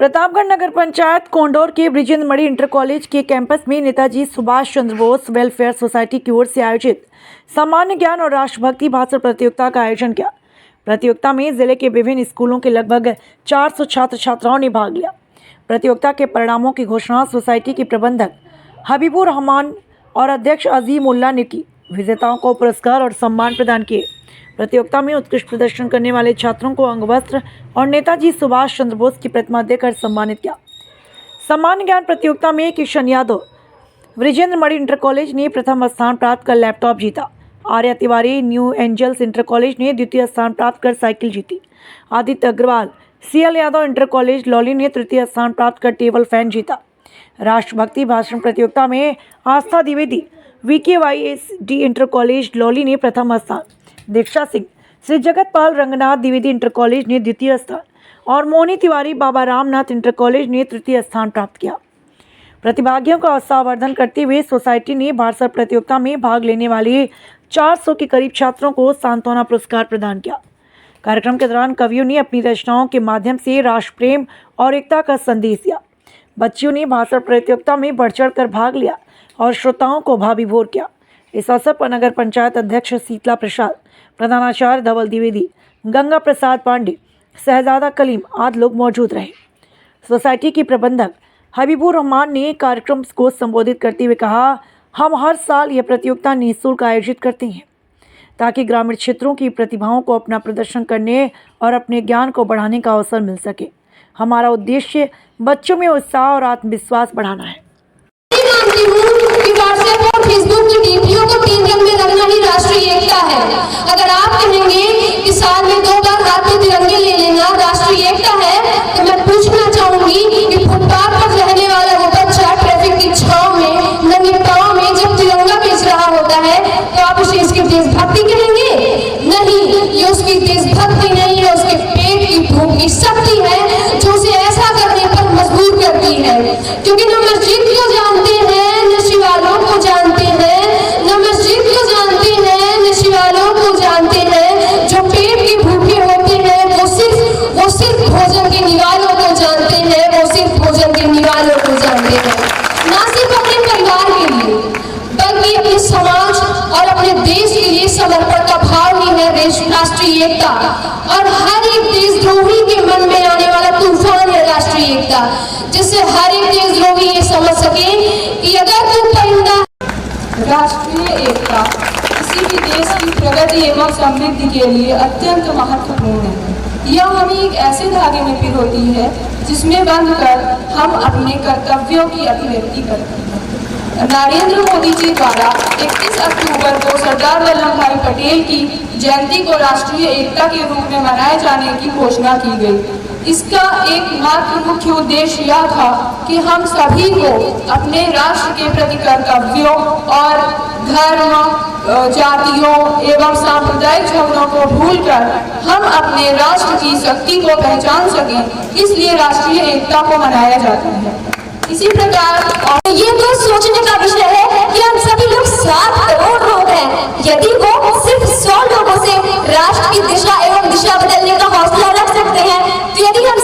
प्रतापगढ़ नगर panchayat Condor के Brijendra Mani inter college के campus में नेताजी सुभाष चंद्र बोस वेलफेयर सोसाइटी की ओर से आयोजित सामान्य ज्ञान और राष्ट्रभक्ति भाषण प्रतियोगिता का आयोजन किया। प्रतियोगिता में जिले के विभिन्न स्कूलों के लगभग 400 छात्र छात्राओं ने भाग लिया। प्रतियोगिता के परिणामों की घोषणा सोसाइटी के प्रबंधक हबीबुर रहमान और अध्यक्ष अजीम उल्ला ने की। विजेताओं को पुरस्कार और सम्मान प्रदान किए। प्रतियोगिता में उत्कृष्ट प्रदर्शन करने वाले छात्रों को अंगवस्त्र और नेताजी सुभाष चंद्र बोस की प्रतिमा देकर सम्मानित किया। सामान्य ज्ञान प्रतियोगिता में किशन यादव ब्रिजेंद्र मणि इंटर कॉलेज ने प्रथम स्थान प्राप्त कर लैपटॉप जीता। Arya Tiwari new angels inter college ने द्वितीय स्थान प्राप्त कर साइकिल जीती। Aditya Agarwal CL Yadav inter college Lauli ने तृतीय स्थान प्राप्त कर टेबल फैन जीता। राष्ट्रभक्ति भाषण प्रतियोगिता में आस्था Dwivedi VKYSD inter college Lauli ने प्रथम स्थान, दीक्षा सिंह श्री जगतपाल रंगनाथ द्विवेदी इंटर कॉलेज ने द्वितीय स्थान और मोनी तिवारी बाबा रामनाथ इंटर कॉलेज ने तृतीय स्थान प्राप्त किया। प्रतिभागियों का उत्साहवर्धन करते हुए सोसाइटी ने भाषण प्रतियोगिता में भाग लेने वाले 400 के करीब छात्रों को सांत्वना पुरस्कार प्रदान किया। कार्यक्रम के दौरान कवियों ने अपनी रचनाओं के माध्यम से राष्ट्र प्रेम और एकता का संदेश दिया। बच्चियों ने भाषण प्रतियोगिता में बढ़ चढ़ कर भाग लिया और श्रोताओं को भावविभोर किया। इस अवसर पर नगर पंचायत अध्यक्ष शीतला प्रसाद, प्रधानाचार्य धवल द्विवेदी, गंगा प्रसाद पांडे, शहजादा कलीम आदि लोग मौजूद रहे। सोसाइटी के प्रबंधक हबीबुर रहमान ने कार्यक्रम को संबोधित करते हुए कहा, हम हर साल यह प्रतियोगिता निःशुल्क आयोजित करते हैं ताकि ग्रामीण क्षेत्रों की प्रतिभाओं को अपना प्रदर्शन करने और अपने ज्ञान को बढ़ाने का अवसर मिल सके। हमारा उद्देश्य बच्चों में उत्साह और आत्मविश्वास बढ़ाना है। फेसबुक की डीपीओ को 3 रंग में रखना ही राष्ट्रीय एकता है। अगर आप कहेंगे कि साल में 2 बार हाथ में तिरंगे ले लेना राष्ट्रीय एकता है, तो मैं पूछना चाहूंगी कि फुटपाथ पर रहने वाला वो बच्चा ट्रैफिक की छांव में नंगे पांव में जब तिरंगा बेच रहा होता है तो आप उसे इसकी देशभक्ति कहेंगे? नहीं, ये उसकी देशभक्ति नहीं है, उसके पेट की भूख की शक्ति है जो उसे ऐसा करने पर मजबूर करती है। क्योंकि न मस्जिद को जानते हैं न शिवालों को जानते हैं, न मस्जिद को जानते हैं न शिवालों को जानते हैं। जो पेट के भूखे होते हैं वो सिर्फ भोजन के निवालों को जानते हैं, वो सिर्फ भोजन के निवालों को जानते हैं। ना सिर्फ अपने परिवार के लिए बल्कि अपने समाज और अपने देश के लिए समर्पण का भाव ही है राष्ट्रीय एकता। और हर एक देशद्रोही के मन में आने वाला तूफान है राष्ट्रीय एकता, जिससे हर एक देशद्रोही ये समझ सके कि अगर तू परिंदा। राष्ट्रीय एकता किसी भी देश की प्रगति एवं समृद्धि के लिए अत्यंत महत्वपूर्ण है। यह हमें एक ऐसे धागे में पिरोती है जिसमें बंधकर हम अपने कर्तव्यों की अभिव्यक्ति करते हैं। नरेंद्र मोदी जी द्वारा 31 अक्टूबर को सरदार वल्लभ भाई पटेल की जयंती को राष्ट्रीय एकता के रूप में मनाए जाने की घोषणा की गई। इसका एकमात्र मुख्य उद्देश्य यह था कि हम सभी को अपने राष्ट्र के प्रति कर्तव्यों और धर्म, जातियों एवं सांप्रदायिक झगड़ों को भूलकर हम अपने राष्ट्र की शक्ति को पहचान सकें, इसलिए राष्ट्रीय एकता को मनाया जाता है। इसी प्रकार ये तो सोचने का विषय है कि हम सभी लोग 7 करोड़ लोग हैं। यदि वो सिर्फ 100 लोगों से राष्ट्र की दिशा एवं दिशा बदलने का हौसला रख सकते हैं, तो यदि हम